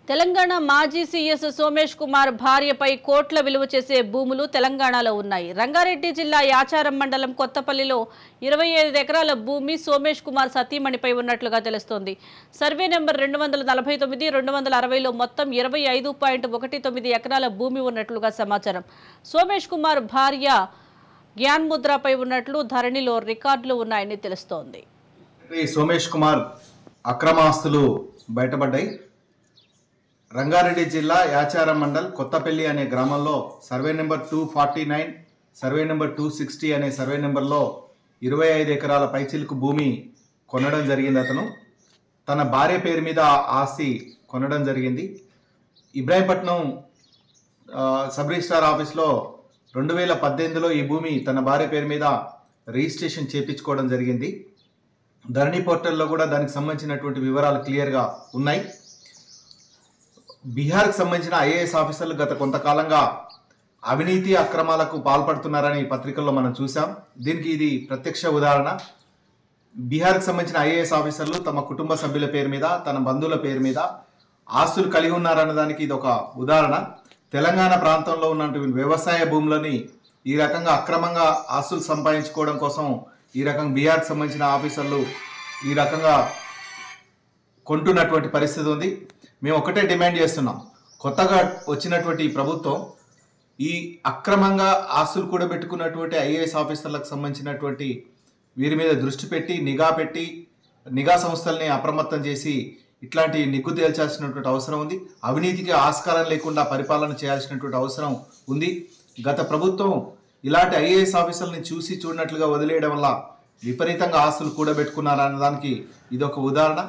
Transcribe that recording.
తెలంగాణ మాజీ సీఎస్ సోమేష్ కుమార్ భార్యపై కోట్ల విలువ చేసే భూములు తెలంగాణలో ఉన్నాయి. రంగారెడ్డి జిల్లా యాచారం మండలం కొత్తపల్లిలో 25 ఎకరాల భూమి సోమేష్ కుమార్ సతీమణిపై ఉన్నట్లుగా తెలుస్తోంది. సర్వే నెంబర్ 249, 260లో మొత్తం 25.19 ఎకరాల భూమి ఉన్నట్లుగా సమాచారం. సోమేష్ కుమార్ భార్య జ్ఞాన్ ముద్రపై ఉన్నట్లు ధరణిలో రికార్డులు ఉన్నాయని తెలుస్తోంది. సోమేష్ కుమార్ అక్రమాస్తులు బయటపడ్డాయి. రంగారెడ్డి జిల్లా యాచారం మండల్ కొత్తపల్లి అనే గ్రామంలో సర్వే నెంబర్ 249, సర్వే నెంబర్ 260 అనే సర్వే నెంబర్లో 25 ఎకరాల పైచిలుకు భూమి కొనడం జరిగింది. అతను తన భార్య పేరు మీద ఆస్తి కొనడం జరిగింది. ఇబ్రాహీంపట్నం సబ్ రిజిస్ట్రార్ ఆఫీస్లో 2018లో ఈ భూమి తన భార్య పేరు మీద రిజిస్ట్రేషన్ చేయించుకోవడం జరిగింది. ధరణి పోర్టల్లో కూడా దానికి సంబంధించినటువంటి వివరాలు క్లియర్గా ఉన్నాయి. బీహార్కి సంబంధించిన ఐఏఎస్ ఆఫీసర్లు గత కొంతకాలంగా అవినీతి అక్రమాలకు పాల్పడుతున్నారని పత్రికల్లో మనం చూసాం. దీనికి ఇది ప్రత్యక్ష ఉదాహరణ. బీహార్కి సంబంధించిన ఐఏఎస్ ఆఫీసర్లు తమ కుటుంబ సభ్యుల పేరు మీద, తన బంధువుల పేరు మీద ఆస్తులు కలిగి ఉన్నారన్నదానికి ఇది ఒక ఉదాహరణ. తెలంగాణ ప్రాంతంలో ఉన్నటువంటి వ్యవసాయ భూములని ఈ రకంగా అక్రమంగా ఆస్తులు సంపాదించుకోవడం కోసం ఈ రకంగా బీహార్కి సంబంధించిన ఆఫీసర్లు ఈ రకంగా కొంటున్నటువంటి పరిస్థితి ఉంది. మేము ఒకటే డిమాండ్ చేస్తున్నాం, కొత్తగా వచ్చినటువంటి ఈ ప్రభుత్వం ఈ అక్రమంగా ఆస్తులు కూడా పెట్టుకున్నటువంటి ఐఏఎస్ ఆఫీసర్లకు సంబంధించినటువంటి వీరి మీద దృష్టి పెట్టి నిఘా సంస్థల్ని అప్రమత్తం చేసి ఇట్లాంటి నిగ్గు తేల్చాల్సినటువంటి అవసరం ఉంది. అవినీతికి ఆస్కారం లేకుండా పరిపాలన చేయాల్సినటువంటి అవసరం ఉంది. గత ప్రభుత్వం ఇలాంటి ఐఏఎస్ ఆఫీసర్ని చూసి చూడనట్లుగా వదిలేయడం వల్ల విపరీతంగా ఆస్తులు కూడబెట్టుకున్నారన్న దానికి ఇదొక ఉదాహరణ.